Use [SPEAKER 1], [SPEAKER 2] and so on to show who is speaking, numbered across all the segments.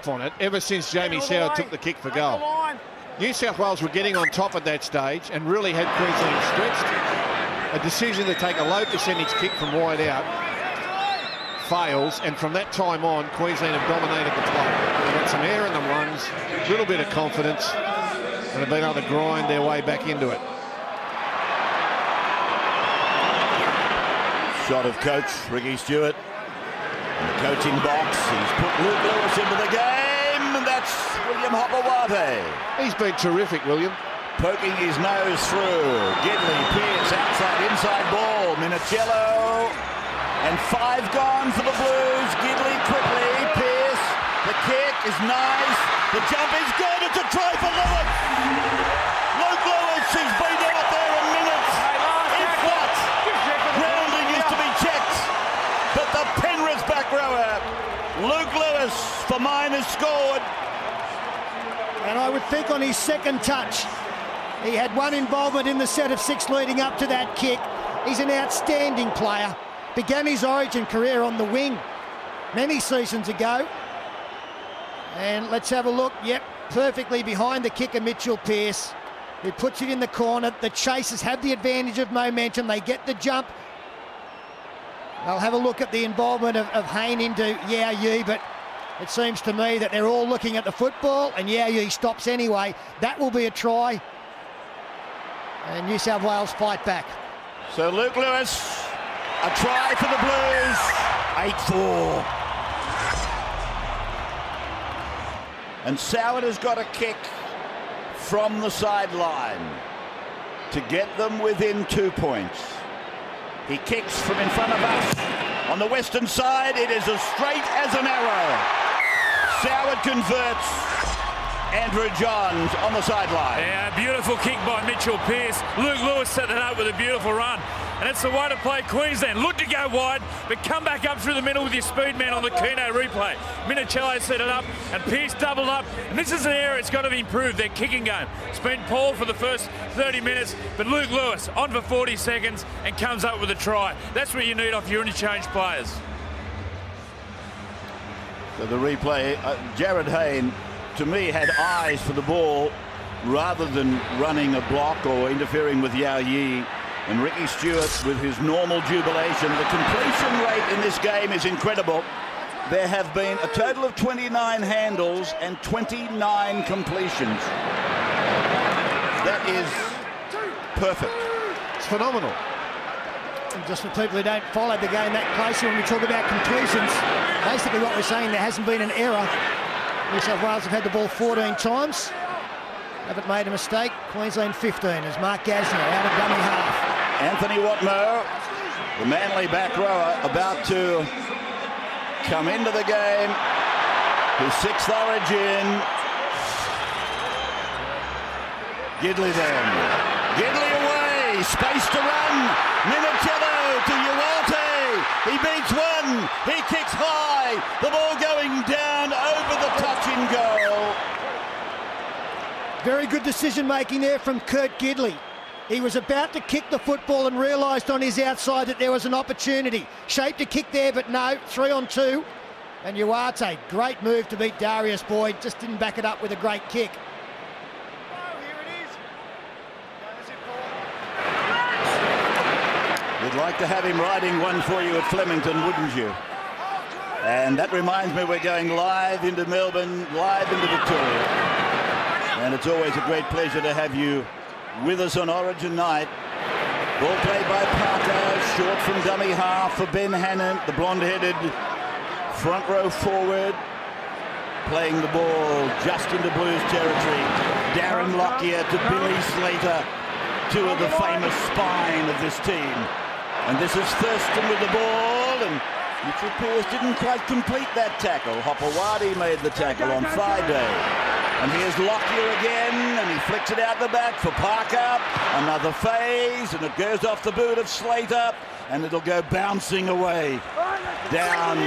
[SPEAKER 1] up on it ever since Jamie Soward took the kick for goal. New South Wales were getting on top at that stage and really had Queensland stretched. A decision to take a low percentage kick from wide out fails, and from that time on, Queensland have dominated the play. They've got some air in the lungs, a little bit of confidence, and have been able to grind their way back into it.
[SPEAKER 2] Shot of coach Ricky Stewart in the coaching box. He's put Luke Lewis into the game, and that's William Hopewadi.
[SPEAKER 1] He's been terrific, William.
[SPEAKER 2] Poking his nose through. Gidley, Pearce, outside, inside ball. Minicello, and 5 gone for the Blues. Gidley quickly, Pearce, the kick is nice, the jump is good, it's a try for Lewis. Luke Lewis has been out there a minute. If what? Grounding is to be checked, but the Penrith back rower, Luke Lewis, for mine, has scored.
[SPEAKER 3] And I would think on his second touch, he had one involvement in the set of 6 leading up to that kick. He's an outstanding player. Began his Origin career on the wing many seasons ago. And let's have a look. Yep, perfectly behind the kicker, Mitchell Pearce, who puts it in the corner. The Chasers have the advantage of momentum. They get the jump. They'll have a look at the involvement of Hayne into Yao Yu, but it seems to me that they're all looking at the football, and Yao Yu stops anyway. That will be a try. And New South Wales fight back.
[SPEAKER 2] So Luke Lewis, a try for the Blues, 8-4. And Soward has got a kick from the sideline to get them within 2 points. He kicks from in front of us. On the western side, it is as straight as an arrow. Soward converts. Andrew Johns on the sideline.
[SPEAKER 4] Yeah, beautiful kick by Mitchell Pearce. Luke Lewis set that up with a beautiful run. And it's the way to play Queensland. Look to go wide, but come back up through the middle with your speed man on the Keno replay. Minicello set it up, and Pearce doubled up. And this is an area it's got to improve, their kicking game. It's been poor for the first 30 minutes, but Luke Lewis on for 40 seconds and comes up with a try. That's what you need off your interchange players.
[SPEAKER 2] So the replay, Jared Hayne, to me, had eyes for the ball rather than running a block or interfering with Yao Yi. And Ricky Stewart, with his normal jubilation, the completion rate in this game is incredible. There have been a total of 29 handles and 29 completions. That is perfect.
[SPEAKER 1] It's phenomenal.
[SPEAKER 3] And just for people who don't follow the game that closely, when we talk about completions, basically what we're saying, there hasn't been an error. New South Wales have had the ball 14 times. Haven't made a mistake. Queensland 15 as Mark Gasnier out of dummy half.
[SPEAKER 2] Anthony Watmough, the Manly back rower, about to come into the game. His 6th Origin. Gidley then. Gidley away. Space to run. Minicello to Uwalte. He beats one. He kicks high. The ball going down over the touching goal.
[SPEAKER 3] Very good decision making there from Kurt Gidley. He was about to kick the football and realised on his outside that there was an opportunity. Shaped a kick there, but no, 3 on 2. And Uwalte, great move to beat Darius Boyd, just didn't back it up with a great kick.
[SPEAKER 2] You'd like to have him riding one for you at Flemington, wouldn't you? And that reminds me, we're going live into Melbourne, live into Victoria. And it's always a great pleasure to have you with us on Origin night. Ball played by Parker, short from dummy half for Ben Hannon, the blonde-headed front row forward, playing the ball just into Blues territory. Darren Lockyer to Billy Slater, 2 of the famous spine of this team. And this is Thurston with the ball, and Mitchell Pearce didn't quite complete that tackle. Hopewadi made the tackle on Friday. And here's Lockyer again, and he flicks it out the back for Parker. Another phase, and it goes off the boot of Slater, and it'll go bouncing away down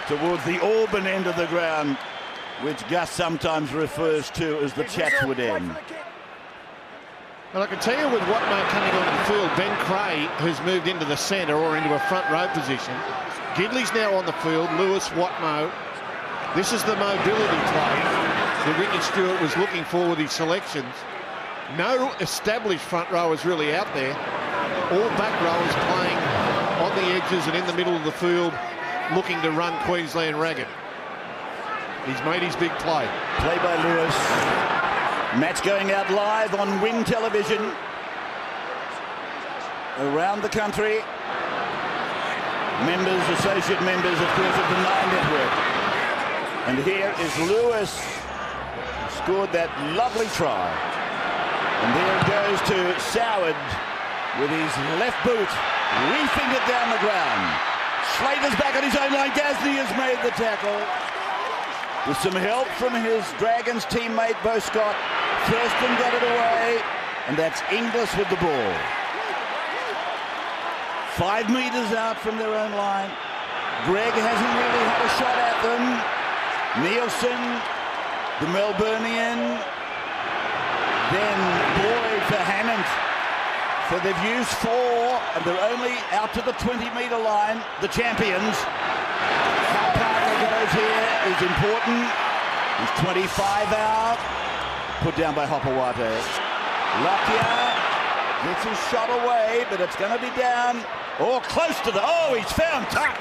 [SPEAKER 2] towards the Auburn end of the ground, which Gus sometimes refers to as the Chatswood end.
[SPEAKER 1] Well, I can tell you with Watmough coming onto the field, Ben Creagh, who's moved into the centre or into a front row position. Gidley's now on the field, Lewis, Watmough, This is the mobility play that Ricky Stewart was looking for with his selections. No established front rowers really out there. All back rowers playing on the edges and in the middle of the field, looking to run Queensland ragged. He's made his big play.
[SPEAKER 2] Play by Lewis. Match going out live on Win Television around the country. Members, associate members, of course, of the Nine Network. And here is Lewis, who scored that lovely try. And there it goes to Soward with his left boot, reefing it down the ground. Slater's back on his own line. Gasnier has made the tackle. With some help from his Dragons teammate, Bo Scott. Thurston got it away, and that's Inglis with the ball. 5 metres out from their own line. Greg hasn't really had a shot at them. Nielsen, the Melburnian. Then Boyd for Hammond. So they've used 4, and they're only out to the 20-metre line, the champions. How Parker goes here is important. He's 25 out. Put down by Hopewate. Lockyer gets his shot away, but it's going to be down. Or close to the... Oh, he's found touch.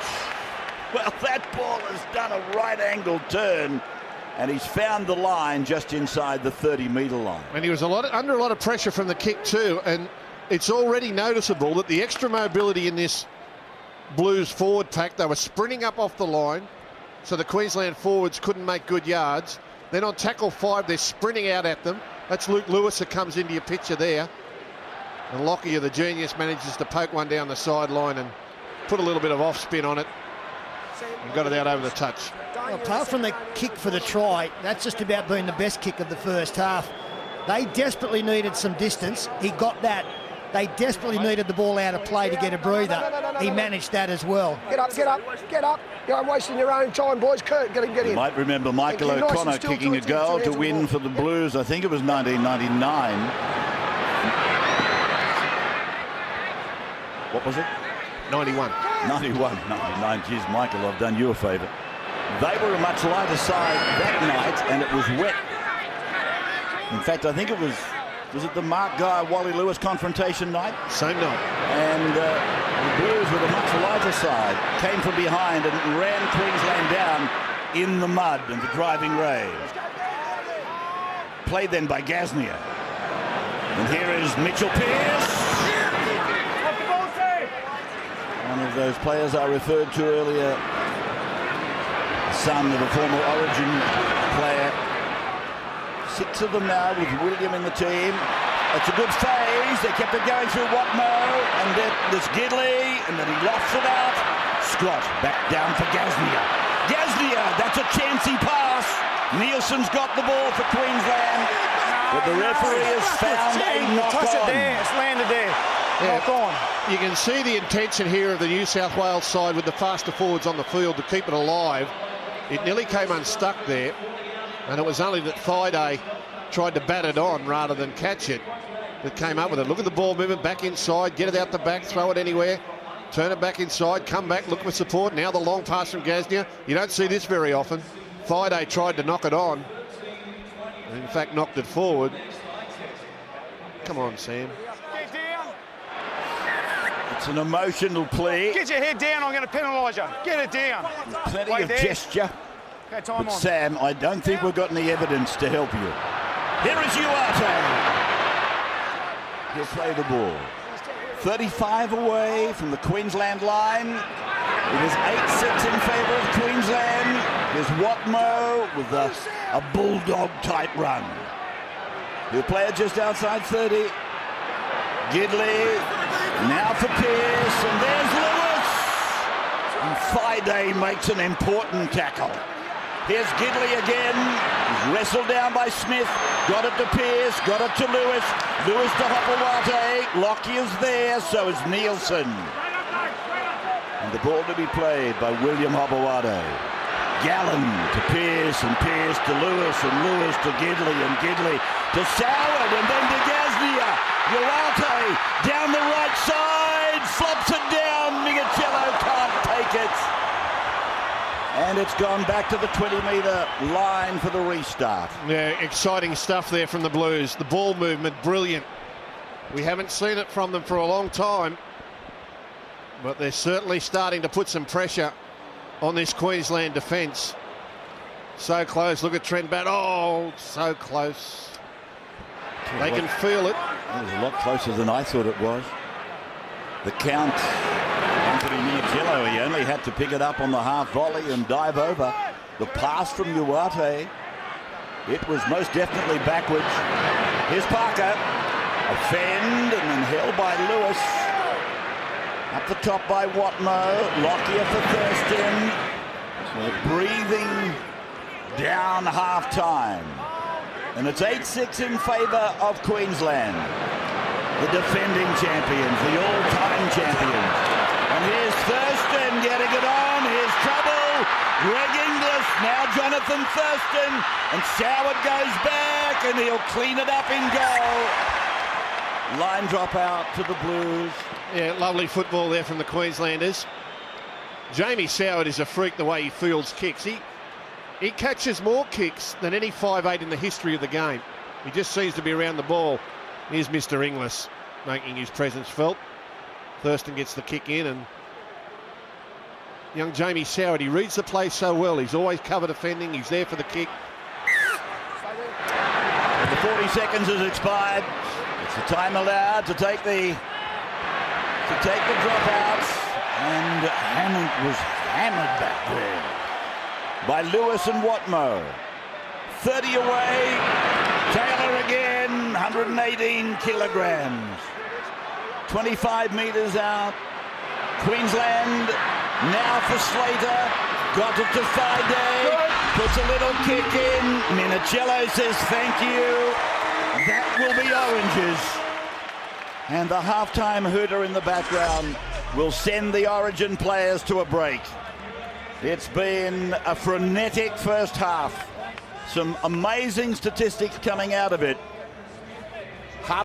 [SPEAKER 2] Well, that ball has done a right-angled turn, and he's found the line just inside the 30-metre line.
[SPEAKER 1] And he was under a lot of pressure from the kick too, and it's already noticeable that the extra mobility in this Blues forward pack, they were sprinting up off the line, so the Queensland forwards couldn't make good yards. Then on tackle 5, they're sprinting out at them. That's Luke Lewis that comes into your picture there. And Lockyer, the genius, manages to poke one down the sideline and put a little bit of off spin on it and got it out over the touch.
[SPEAKER 3] Well, apart from the kick for the try, that's just about being the best kick of the first half. They desperately needed some distance. He got that. They desperately needed the ball out of play to get a breather. He managed that as well.
[SPEAKER 5] Get up, get up, get up. You're wasting your own time, boys. Kurt, get in.
[SPEAKER 2] You might remember Michael O'Connor kicking a goal to win for the Blues. I think it was 1999. What was it?
[SPEAKER 1] 91.
[SPEAKER 2] 91, 99. Geez, Michael, I've done you a favour. They were a much lighter side that night, and it was wet. In fact, I think it was it the Mark Guy, Wally Lewis confrontation night?
[SPEAKER 1] Same night.
[SPEAKER 2] And the Blues with a much lighter side came from behind and ran Queensland down in the mud and the driving rain. Played then by Gasnier. And here is Mitchell Pearce. One of those players I referred to earlier, the son of a former Origin player. 6 of them now with William in the team. It's a good phase. They kept it going through Watmo, and then there's Gidley, and then he lofts it out. Scott back down for Gasnier. Gasnier, that's a chancy pass. Nielsen's got the ball for Queensland, but the referee has found a knock on.
[SPEAKER 5] It's landed there. Knock on.
[SPEAKER 1] You can see the intention here of the New South Wales side with the faster forwards on the field to keep it alive. It nearly came unstuck there, and it was only that Thaiday tried to bat it on rather than catch it that came up with it. Look at the ball movement back inside, get it out the back, throw it anywhere, turn it back inside, come back, look for support. Now the long pass from Gasnier. You don't see this very often. Thaiday tried to knock it on, and in fact knocked it forward. Come on, Sam.
[SPEAKER 2] It's an emotional plea.
[SPEAKER 5] Get your head down, I'm going to penalise you. Get it down.
[SPEAKER 2] Plenty of gesture.
[SPEAKER 5] Okay, time
[SPEAKER 2] But
[SPEAKER 5] on.
[SPEAKER 2] Sam, I don't think we've got any evidence to help you. Here is Uarte. He'll play the ball. 35 away from the Queensland line. It is 8-6 in favour of Queensland. Here's Watmo with a bulldog-type run. He'll play it just outside 30. Gidley. Now for Pearce, and there's Lewis. And Thaiday makes an important tackle. Here's Gidley again. He's wrestled down by Smith. Got it to Pearce, got it to Lewis. Lewis to Hopewate. Lockyer's there, so is Nielsen. And the ball to be played by William Hopewate. Gallen to Pearce, and Pearce to Lewis, and Lewis to Gidley, and Gidley to Soward, and then to Gasnier. Uarte down the right side, flops it down. Miguelcello can't take it. And it's gone back to the 20-metre line for the restart.
[SPEAKER 1] Yeah, exciting stuff there from the Blues. The ball movement, brilliant. We haven't seen it from them for a long time, but they're certainly starting to put some pressure on this Queensland defence. So close. Look at Trent Bat. Oh, so close. They can feel it.
[SPEAKER 2] It was a lot closer than I thought it was. The count, Anthony Minichiello, he only had to pick it up on the half volley and dive over. The pass from Uwate, it was most definitely backwards. Here's Parker. A fend and then held by Lewis. Up the top by Watmo. Lockyer for Thurston. So breathing down half time. And it's 8-6 in favour of Queensland. The defending champions, the all-time champions. And here's Thurston getting it on. Here's trouble. Greg Inglis, now Jonathan Thurston. And Soward goes back and he'll clean it up in goal. Line drop out to the Blues.
[SPEAKER 1] Yeah, lovely football there from the Queenslanders. Jamie Soward is a freak the way he fields kicks. He catches more kicks than any 5'8" in the history of the game. He just seems to be around the ball. Here's Mr. Inglis making his presence felt. Thurston gets the kick in, and young Jamie Soward, he reads the play so well. He's always cover defending. He's there for the kick.
[SPEAKER 2] The 40 seconds has expired. It's the time allowed to take the dropouts, and Hammond was hammered back there by Lewis and Watmo. 30 away. Taylor again, 118 kilograms. 25 metres out. Queensland now for Slater. Got it to Friday. Puts a little kick in. Minichiello says thank you. That will be oranges. And the halftime hooter in the background will send the Origin players to a break. It's been a frenetic first half. Some amazing statistics coming out of it.